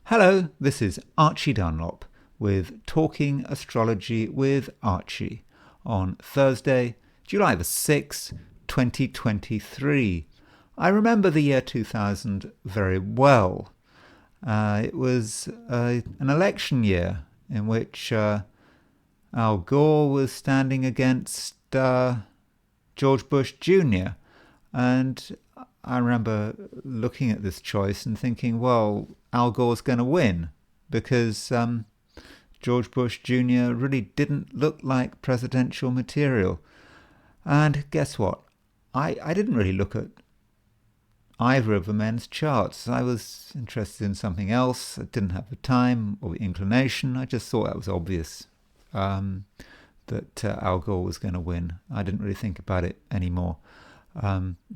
Hello, this is Archie Dunlop with Talking Astrology with Archie on Thursday, July the 6th, 2023. I remember the year 2000 very well. It was an election year in which Al Gore was standing against George Bush Jr. And I remember looking at this choice and thinking, well, Al Gore's going to win because George Bush Jr. really didn't look like presidential material. And guess what? I didn't really look at either of the men's charts. I was interested in something else. I didn't have the time or the inclination. I just thought that was obvious that Al Gore was going to win. I didn't really think about it anymore.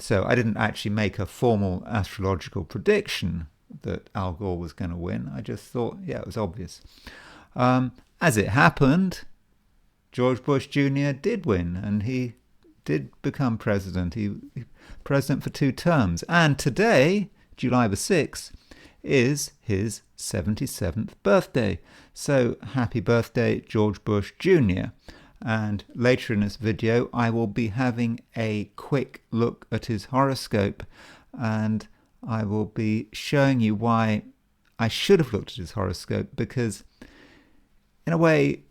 So I didn't actually make a formal astrological prediction that Al Gore was going to win. I just thought, yeah, it was obvious. As it happened, George Bush Jr. did win, and he did become president. He president for 2 terms. And today, July the 6th, is his 77th birthday. So happy birthday, George Bush Jr. And later in this video, I will be having a quick look at his horoscope, and I will be showing you why I should have looked at his horoscope, because in a way,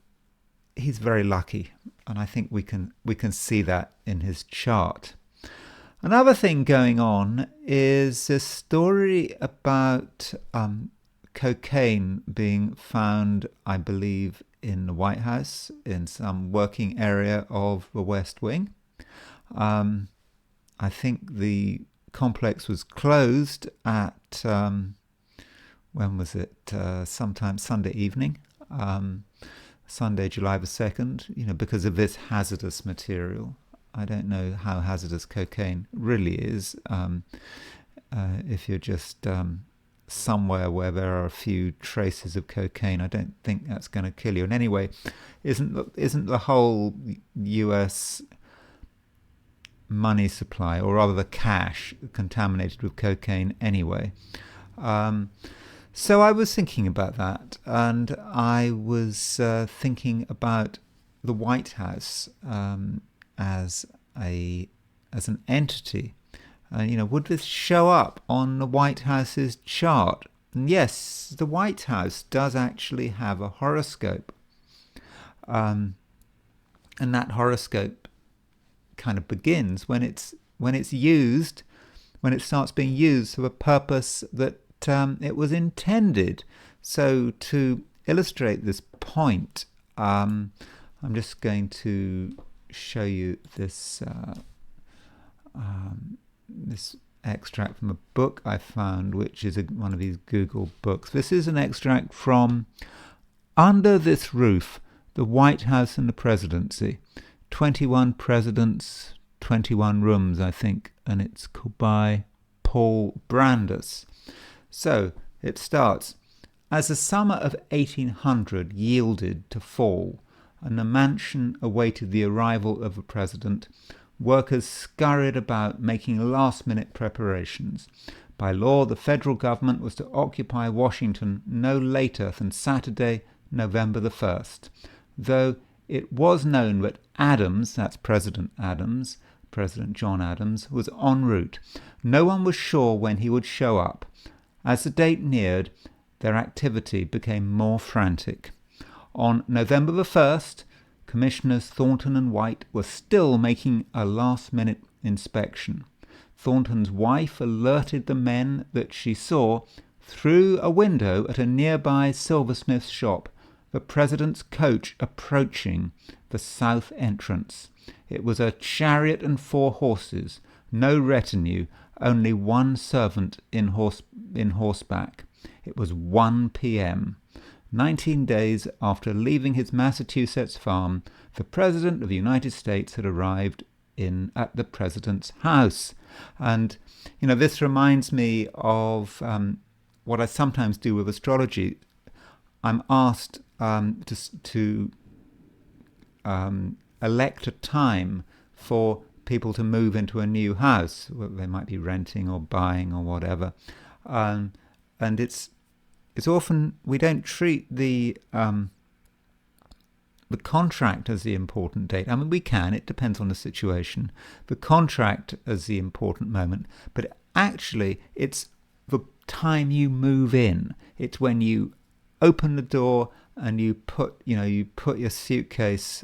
he's very lucky. And I think we can see that in his chart. Another thing going on is a story about cocaine being found, I believe, in the White House, in some working area of the West Wing. I think the complex was closed at, when was it? Sometime Sunday evening, Sunday, July the 2nd, because of this hazardous material. I don't know how hazardous cocaine really is. If you're just somewhere where there are a few traces of cocaine, I don't think that's going to kill you. And anyway, isn't the whole US money supply, or rather the cash, contaminated with cocaine anyway? So I was thinking about that, and I was thinking about the White House as an entity. Would this show up on the White House's chart? And yes, the White House does actually have a horoscope. And that horoscope kind of begins when it starts being used for the purpose that it was intended. So to illustrate this point, I'm just going to show you this this extract from a book I found, which is one of these Google books. This is an extract from Under This Roof, the White House and the Presidency. 21 Presidents, 21 Rooms, I think, and it's by Paul Brandus. So it starts, as the summer of 1800 yielded to fall, and the mansion awaited the arrival of the president, workers scurried about making last-minute preparations. By law, the federal government was to occupy Washington no later than Saturday, November the 1st, though it was known that Adams, that's President Adams, President John Adams, was en route. No one was sure when he would show up. As the date neared, their activity became more frantic. On November the 1st, Commissioners Thornton and White were still making a last-minute inspection. Thornton's wife alerted the men that she saw, through a window at a nearby silversmith's shop, the president's coach approaching the south entrance. It was a chariot and 4 horses, no retinue, only one servant in horseback. It was 1 p.m. 19 days after leaving his Massachusetts farm, the President of the United States had arrived at the President's house. And, this reminds me of what I sometimes do with astrology. I'm asked to elect a time for people to move into a new house. They might be renting or buying or whatever. And it's it's often we don't treat the contract as the important date. I mean, we can, it depends on the situation. The contract as the important moment, but actually it's the time you move in. It's when you open the door and you put your suitcase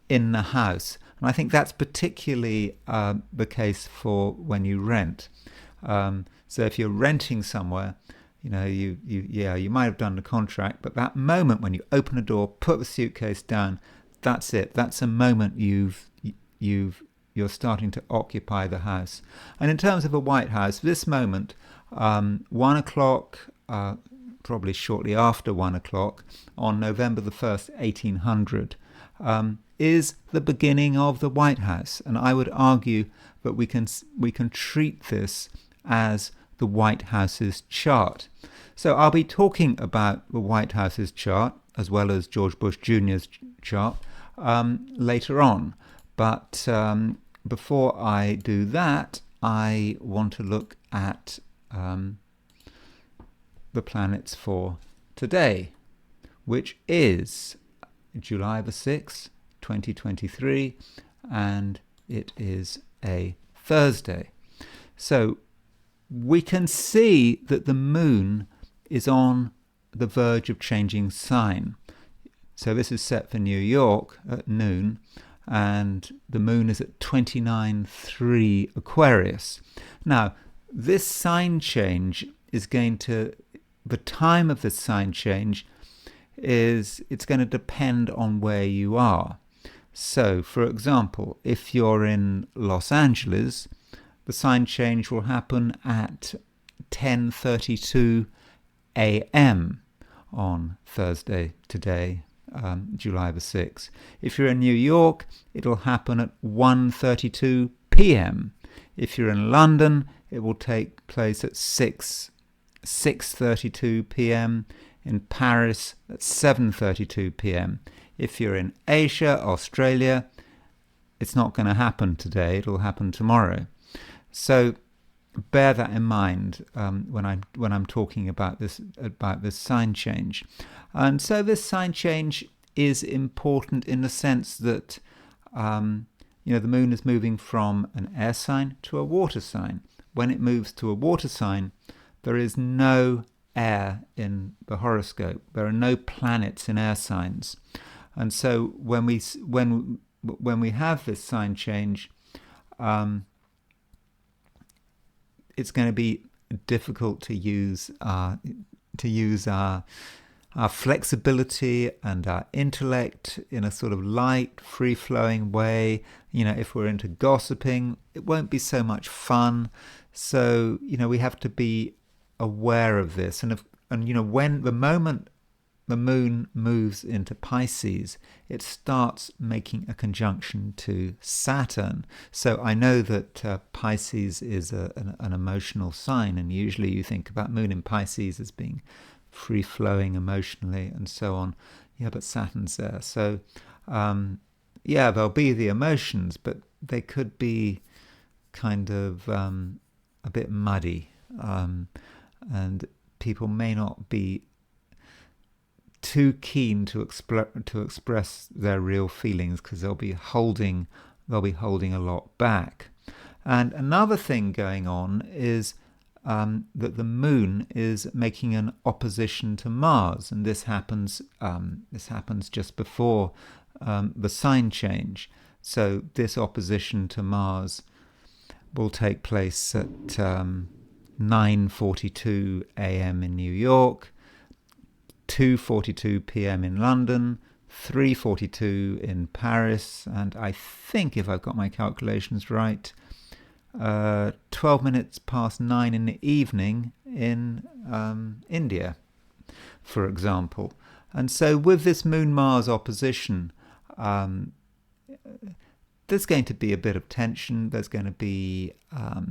in the house. And I think that's particularly the case for when you rent. So if you're renting somewhere, you might have done the contract, but that moment when you open the door, put the suitcase down, that's it. That's a moment you're starting to occupy the house. And in terms of a White House, this moment, 1 o'clock, probably shortly after 1 o'clock, on November the 1st, 1800, is the beginning of the White House. And I would argue that we can treat this as the White House's chart. So I'll be talking about the White House's chart as well as George Bush Jr.'s chart later on. But before I do that, I want to look at the planets for today, which is July the 6th, 2023, and it is a Thursday. So we can see that the moon is on the verge of changing sign. So this is set for New York at noon, and the moon is at 29.3 Aquarius. Now, this sign change is the time of this sign change it's going to depend on where you are. So, for example, if you're in Los Angeles, the sign change will happen at 10:32 a.m. on Thursday today, July the 6th. If you're in New York, it'll happen at 1:32 p.m. If you're in London, it will take place at 6:32 p.m. In Paris at 7:32 p.m. If you're in Asia, Australia, it's not going to happen today. It'll happen tomorrow. So bear that in mind when I'm talking about this sign change. And so this sign change is important in the sense that the moon is moving from an air sign to a water sign. When it moves to a water sign, there is no air in the horoscope. There are no planets in air signs. And so when we have this sign change, it's going to be difficult to use our flexibility and our intellect in a sort of light, free-flowing way. If we're into gossiping, it won't be so much fun. So we have to be aware of this. And when the moment the moon moves into Pisces, it starts making a conjunction to Saturn. So I know that Pisces is an emotional sign, and usually you think about moon in Pisces as being free-flowing emotionally and so on. Yeah, but Saturn's there. So, there'll be the emotions, but they could be kind of a bit muddy, and people may not be too keen to express their real feelings because they'll be holding a lot back. And another thing going on is that the moon is making an opposition to Mars, and this happens just before the sign change. So this opposition to Mars will take place at 9:42 a.m. in New York, 2:42 p.m. in London, 3:42 in Paris, and I think, if I've got my calculations right, 12 minutes past 9 in the evening in India, for example. And so with this Moon-Mars opposition, there's going to be a bit of tension, there's going to be a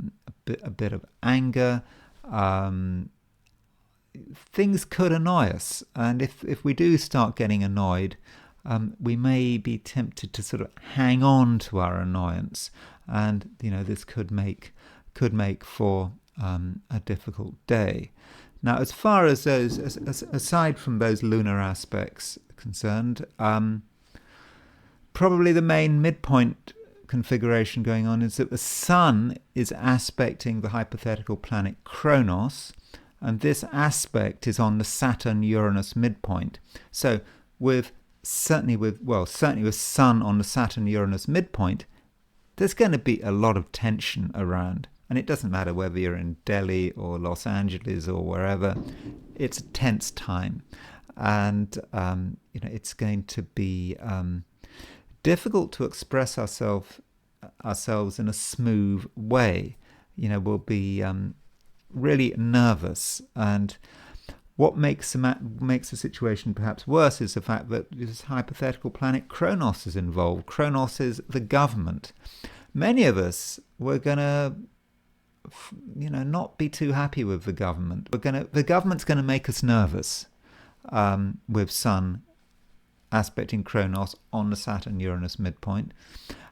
bit of anger. Things could annoy us, and if we do start getting annoyed, we may be tempted to sort of hang on to our annoyance, and this could make for a difficult day. Now, as far as those, aside from those lunar aspects concerned, probably the main midpoint configuration going on is that the Sun is aspecting the hypothetical planet Kronos, and this aspect is on the Saturn-Uranus midpoint. So certainly with Sun on the Saturn-Uranus midpoint, there's going to be a lot of tension around. And it doesn't matter whether you're in Delhi or Los Angeles or wherever, it's a tense time. And it's going to be difficult to express ourselves in a smooth way. We'll be really nervous, and what makes the situation perhaps worse is the fact that this hypothetical planet Kronos is involved. Kronos is the government. Many of us were going to not be too happy with the government. The government's going to make us nervous with Sun aspecting Kronos on the Saturn-Uranus midpoint,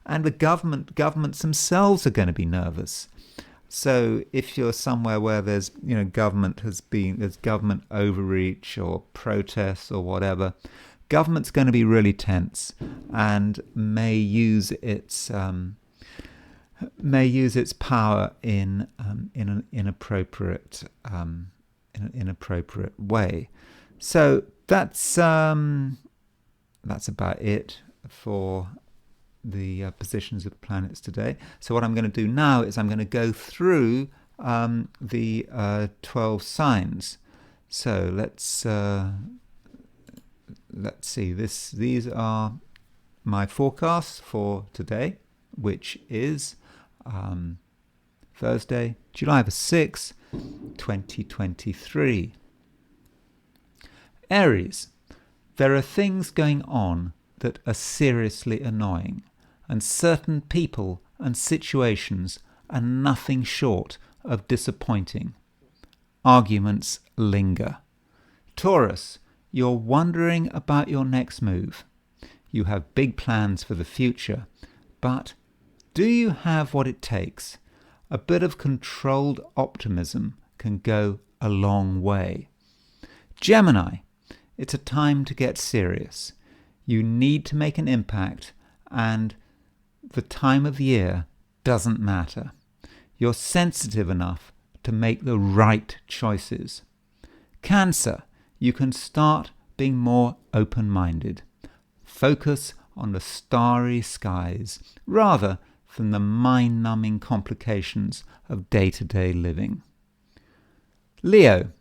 and the governments themselves are going to be nervous. So if you're somewhere where there's government overreach or protests or whatever, government's going to be really tense and may use its power in an inappropriate way. So that's about it for the positions of the planets today. So what I'm going to do now is I'm going to go through the 12 signs. So let's see. These are my forecasts for today, which is Thursday, July the 6th, 2023. Aries, there are things going on that are seriously annoying, and certain people and situations are nothing short of disappointing. Arguments linger. Taurus, you're wondering about your next move. You have big plans for the future, but do you have what it takes? A bit of controlled optimism can go a long way. Gemini, it's a time to get serious. You need to make an impact, and the time of year doesn't matter. You're sensitive enough to make the right choices. Cancer, you can start being more open-minded. Focus on the starry skies rather than the mind-numbing complications of day-to-day living. Leo,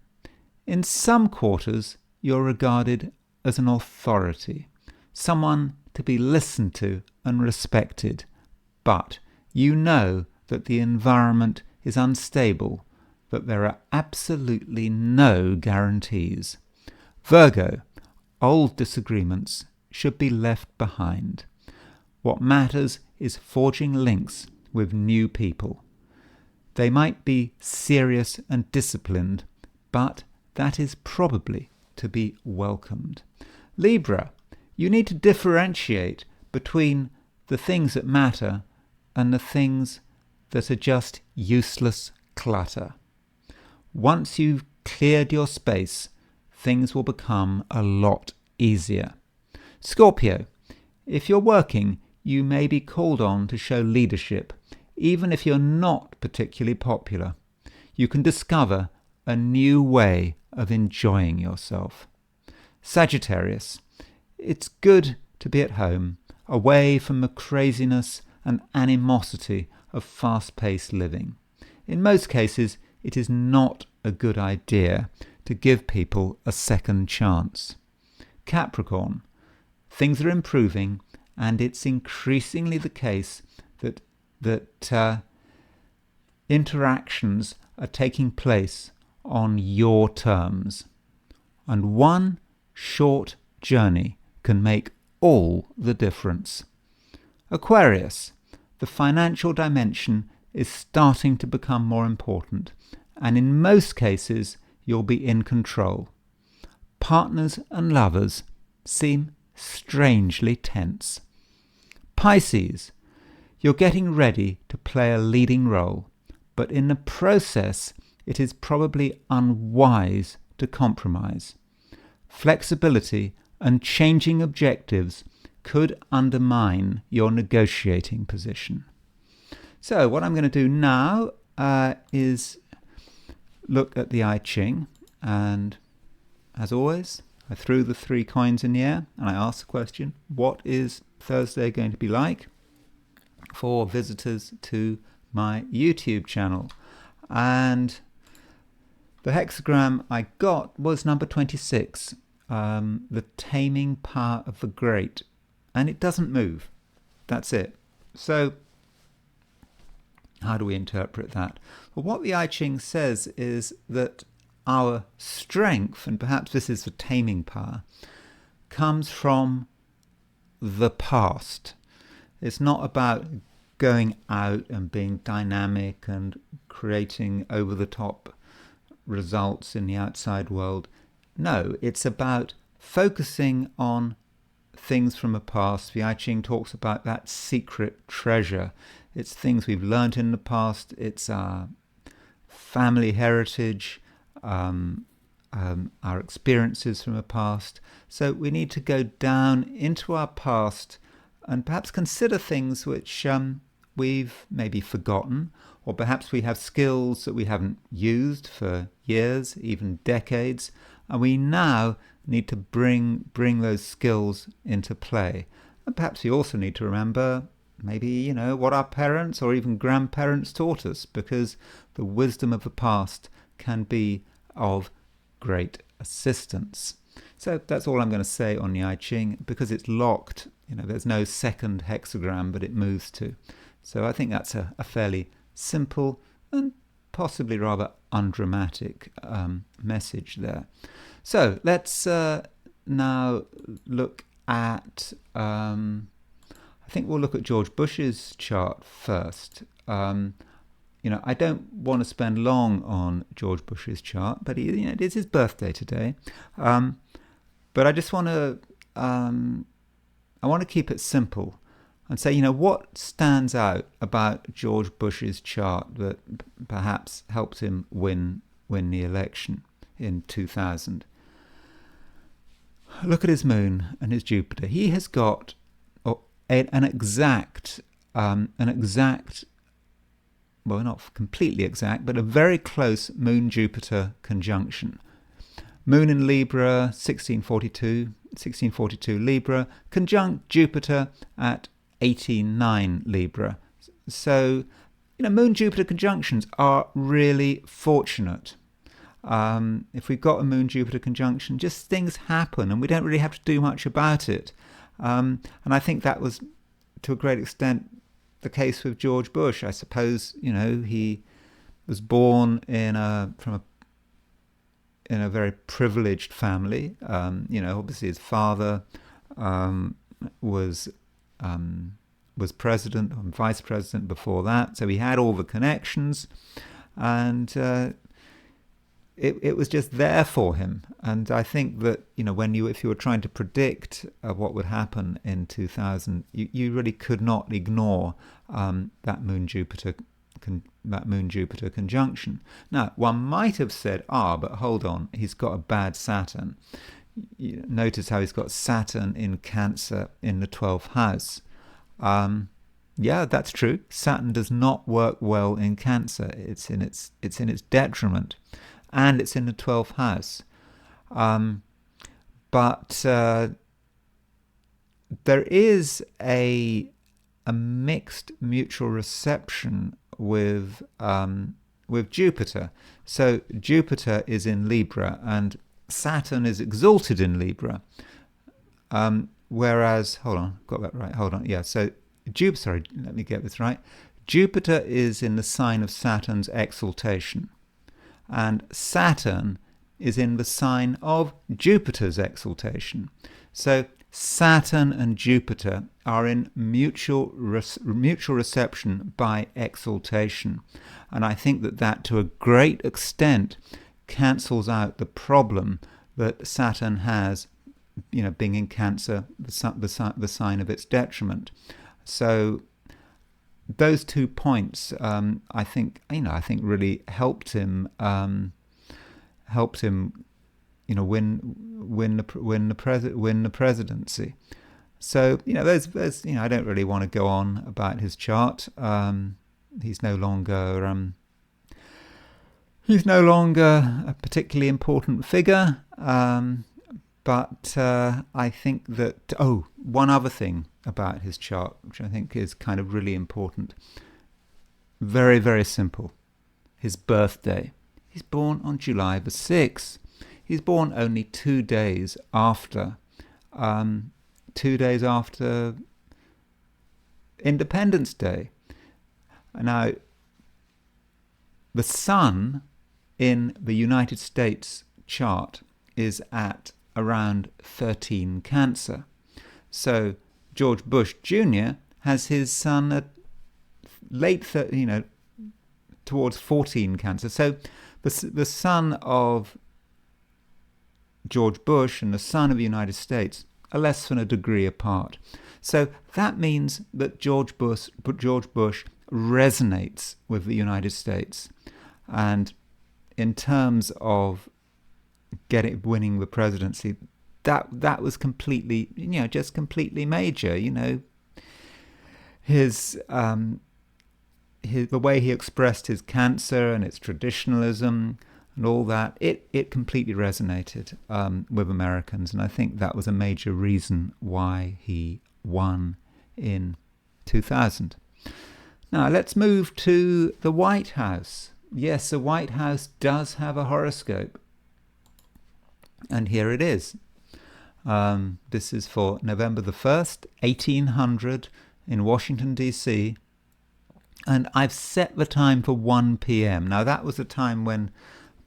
in some quarters, you're regarded as an authority, someone to be listened to and respected, but you know that the environment is unstable, that there are absolutely no guarantees. Virgo, old disagreements should be left behind. What matters is forging links with new people. They might be serious and disciplined, but that is probably to be welcomed. Libra, you need to differentiate between the things that matter and the things that are just useless clutter. Once you've cleared your space, things will become a lot easier. Scorpio, if you're working, you may be called on to show leadership, even if you're not particularly popular. You can discover a new way of enjoying yourself. Sagittarius, it's good to be at home, away from the craziness and animosity of fast-paced living. In most cases, it is not a good idea to give people a second chance. Capricorn, things are improving, and it's increasingly the case that interactions are taking place on your terms. And one short journey can make all the difference. Aquarius, the financial dimension is starting to become more important, and in most cases you'll be in control. Partners and lovers seem strangely tense. Pisces, you're getting ready to play a leading role, but in the process it is probably unwise to compromise. Flexibility and changing objectives could undermine your negotiating position. So what I'm going to do now is look at the I Ching, and as always, I threw the 3 coins in the air and I asked the question, what is Thursday going to be like for visitors to my YouTube channel? And the hexagram I got was number 26, the taming power of the great, and it doesn't move. That's it. So how do we interpret that? Well, what the I Ching says is that our strength, and perhaps this is the taming power, comes from the past. It's not about going out and being dynamic and creating over-the-top results in the outside world. No, it's about focusing on things from the past. The I Ching talks about that secret treasure. It's things we've learned in the past. It's our family heritage, our experiences from the past. So we need to go down into our past and perhaps consider things which we've maybe forgotten, or perhaps we have skills that we haven't used for years, even decades, and we now need to bring those skills into play. And perhaps we also need to remember maybe, what our parents or even grandparents taught us, because the wisdom of the past can be of great assistance. So that's all I'm going to say on the I Ching, because it's locked. There's no second hexagram, but it moves to. So I think that's a fairly simple and possibly rather undramatic message there. So let's now look at, I think we'll look at George Bush's chart first. I don't want to spend long on George Bush's chart, but it is his birthday today. But I just want to, I want to keep it simple and say, what stands out about George Bush's chart that perhaps helped him win the election in 2000. Look at his moon and his Jupiter. He has got an exact, well, not completely exact, but a very close Moon-Jupiter conjunction. Moon in Libra, 1642 Libra, conjunct Jupiter at 89 Libra. So, Moon-Jupiter conjunctions are really fortunate. If we've got a Moon-Jupiter conjunction, just things happen and we don't really have to do much about it. And I think that was, to a great extent, the case with George Bush. I suppose, he was born in a very privileged family. Obviously his father was president and vice president before that, so he had all the connections, and it was just there for him. And I think that if you were trying to predict what would happen in 2000, you really could not ignore that Moon-Jupiter conjunction. Now, one might have said, but hold on, he's got a bad Saturn. Notice how he's got Saturn in Cancer in the 12th house. Yeah, that's true. Saturn does not work well in Cancer. It's in its detriment, and it's in the 12th house. But there is a mixed mutual reception with Jupiter. So Jupiter is in Libra and Saturn is exalted in Libra. Whereas, hold on, got that right. Hold on, yeah. So let me get this right. Jupiter is in the sign of Saturn's exaltation, and Saturn is in the sign of Jupiter's exaltation. So Saturn and Jupiter are in mutual reception by exaltation. And I think that to a great extent cancels out the problem that Saturn has, being in Cancer, the sign of its detriment. So those 2 points, I think really helped him win the presidency. So there's I don't really want to go on about his chart. He's no longer a particularly important figure. But I think that one other thing about his chart, which I think is kind of really important, very, very simple. His birthday. He's born on July the 6th. He's born only 2 days after 2 days after Independence Day. Now, the sun in the United States chart is at around 13 Cancer. So George Bush Jr. has his sun at towards 14 Cancer. So the sun of George Bush and the sun of the United States are less than a degree apart. So that means that George Bush resonates with the United States. And in terms of winning the presidency, that was completely, just completely major. His the way he expressed his cancer and its traditionalism and all that, it completely resonated with Americans, and I think that was a major reason why he won in 2000. Now let's move to the White House. Yes, the White House does have a horoscope, and here it is. This is for November the 1st, 1800 in Washington, D.C., and I've set the time for 1 p.m. Now that was the time when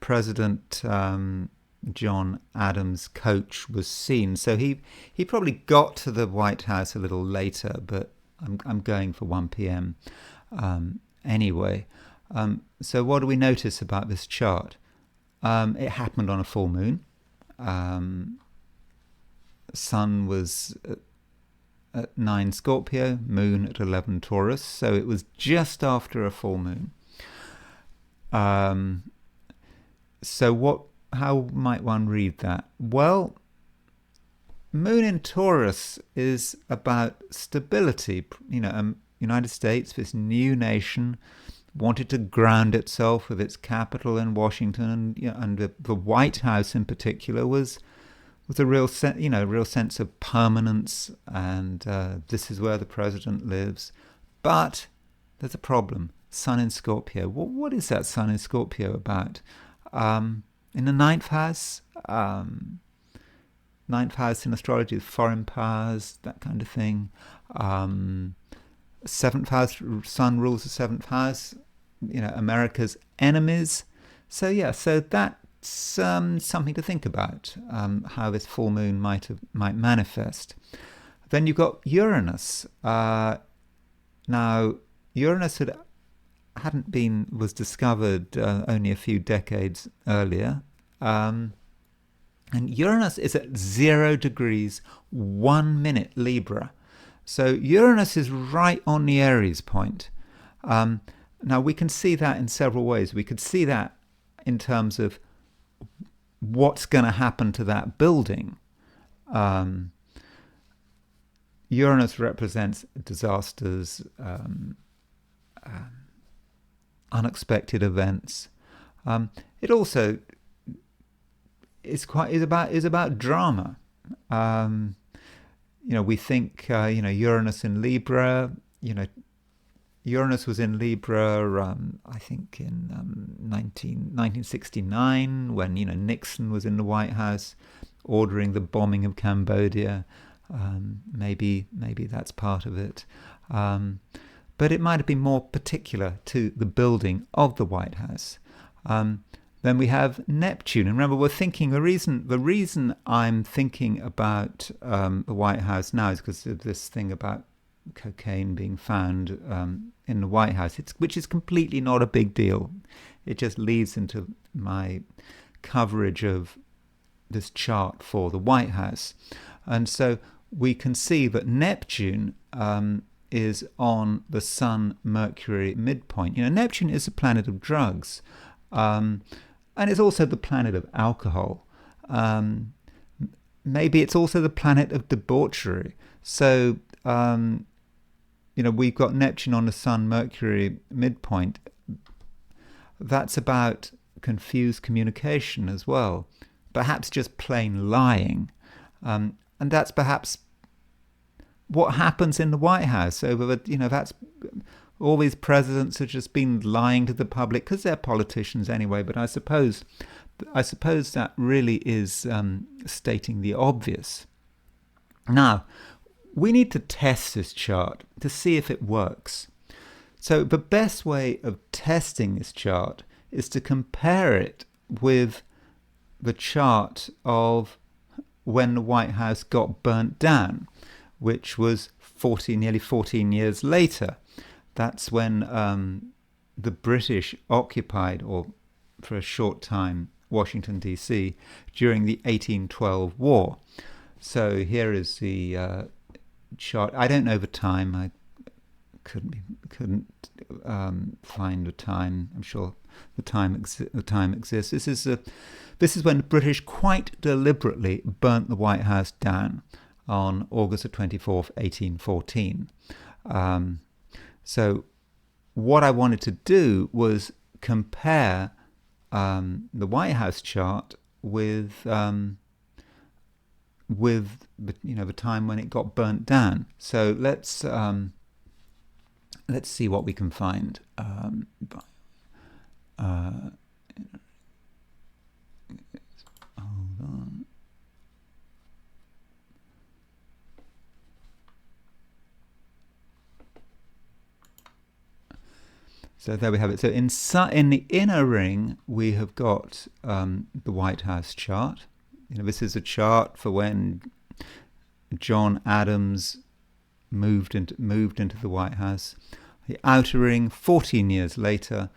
President John Adams' coach was seen, so he probably got to the White House a little later, but I'm going for 1 p.m. Anyway. So what do we notice about this chart? It happened on a full moon. Sun was at 9 Scorpio, moon at 11 Taurus, so it was just after a full moon. So how might one read that? Well, moon in Taurus is about stability. United States, this new nation, wanted to ground itself with its capital in Washington, and the White House in particular was a real sense of permanence, and this is where the president lives. But there's a problem. Sun in Scorpio. What is that Sun in Scorpio about? In the ninth house in astrology is foreign powers, that kind of thing. Seventh house, Sun rules the seventh house, America's enemies. So that's something to think about, how this full moon might manifest. Then you've got Uranus. Now, Uranus was discovered only a few decades earlier. And Uranus is at 0 degrees, 1 minute Libra. So Uranus is right on the Aries point. Now we can see that in several ways. We could see that in terms of what's going to happen to that building. Uranus represents disasters, unexpected events. It also is about drama. We think Uranus in Libra. Uranus was in Libra, I think in 1969, when Nixon was in the White House ordering the bombing of Cambodia. Maybe that's part of it. But it might have been more particular to the building of the White House. Then we have Neptune. And remember, we're thinking the reason I'm thinking about the White House now is because of this thing about cocaine being found in the White House, which is completely not a big deal. It just leads into my coverage of this chart for the White House. And so we can see that Neptune is on the Sun-Mercury midpoint. Neptune is a planet of drugs, and it's also the planet of alcohol. Maybe it's also the planet of debauchery. So, we've got Neptune on the Sun-Mercury midpoint. That's about confused communication as well. Perhaps just plain lying. And that's perhaps what happens in the White House that's all these presidents have just been lying to the public because they're politicians anyway. But I suppose that really is stating the obvious. Now, we need to test this chart to see if it works. So the best way of testing this chart is to compare it with the chart of when the White House got burnt down, which was nearly 14 years later. That's when the British occupied, or for a short time, Washington, D.C. during the 1812 war. So here is the chart. I don't know the time. I couldn't find the time. I'm sure the time exists. This is when the British quite deliberately burnt the White House down on August the 24th, 1814. So what I wanted to do was compare the White House chart with the time when it got burnt down. So let's see what we can find. Hold on. So there we have it. So in the inner ring, we have got the White House chart. This is a chart for when John Adams moved into the White House. The outer ring, 14 years later,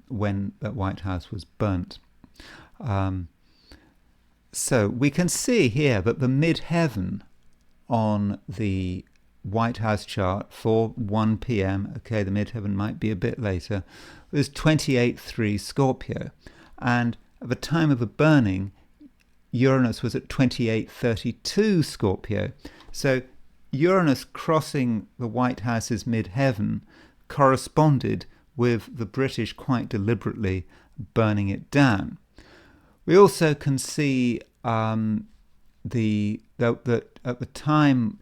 when that White House was burnt. So we can see here that the midheaven on the White House chart for 1 p.m. Okay, the midheaven might be a bit later. It was 28.3 Scorpio, and at the time of the burning, Uranus was at 28.32 Scorpio. So Uranus crossing the White House's midheaven corresponded with the British quite deliberately burning it down. We also can see that at the time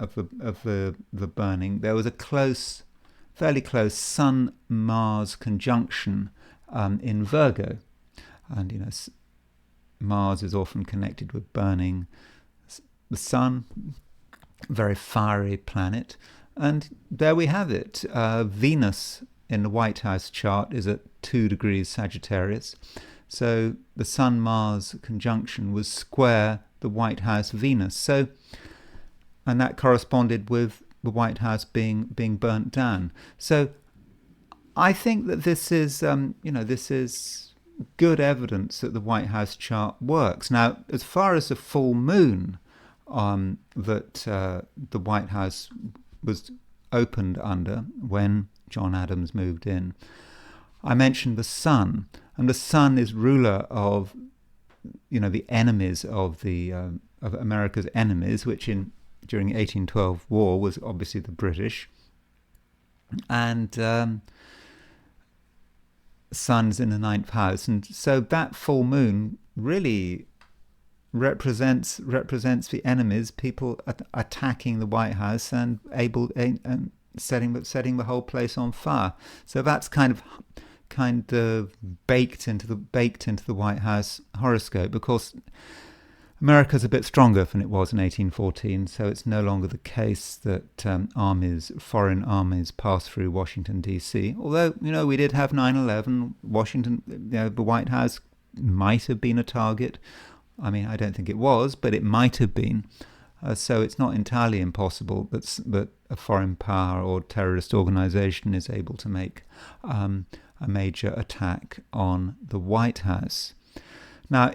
of the burning, there was a fairly close Sun-Mars conjunction in Virgo, and Mars is often connected with burning. The Sun, very fiery planet, and there we have it. Venus in the White House chart is at 2 degrees Sagittarius, so the Sun-Mars conjunction was square the White House Venus. So, and that corresponded with the White House being burnt down. So I think that this is good evidence that the White House chart works. Now, as far as the full moon that the White House was opened under when John Adams moved in, I mentioned the sun, and the sun is ruler of the enemies of of America's enemies, which during the 1812 war was obviously the British, and sun's in the 9th house, and so that full moon really represents the enemies, people attacking the White House and setting the whole place on fire. So that's kind of baked into the White House horoscope. Of course, America's a bit stronger than it was in 1814, so it's no longer the case that foreign armies pass through Washington, D.C. Although, we did have 9/11. Washington, the White House might have been a target. I mean, I don't think it was, but it might have been. So it's not entirely impossible that a foreign power or terrorist organization is able to make a major attack on the White House. Now,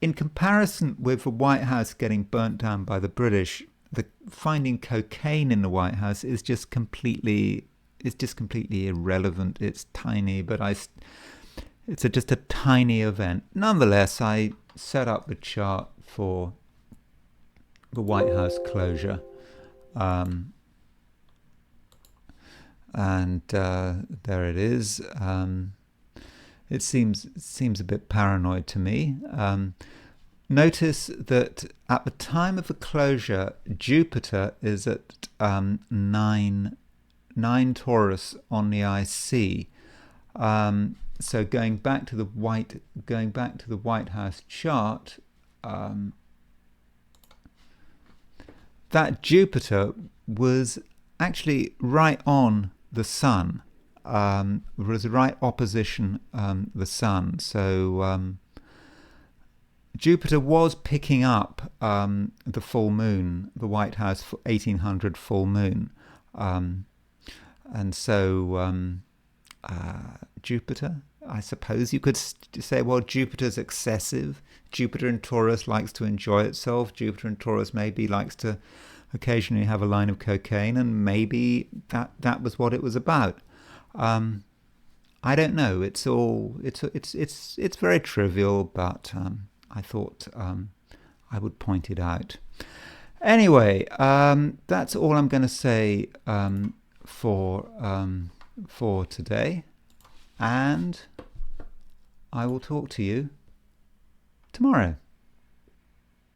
in comparison with the White House getting burnt down by the British, the finding cocaine in the White House is just completely irrelevant. It's tiny, but it's just a tiny event. Nonetheless, I set up the chart for the White House closure, and there it is. It seems a bit paranoid to me. Notice that at the time of the closure, Jupiter is at 9 Taurus on the IC. So going back to the White House chart, that Jupiter was actually right on the Sun. Was right opposition the Sun. So Jupiter was picking up the full moon, the White House 1800 full moon. And so Jupiter, I suppose you could say, well, Jupiter's excessive. Jupiter in Taurus likes to enjoy itself. Jupiter in Taurus maybe likes to occasionally have a line of cocaine, and maybe that was what it was about. I don't know. It's very trivial, but I thought I would point it out. Anyway, that's all I'm going to say for today, and I will talk to you tomorrow.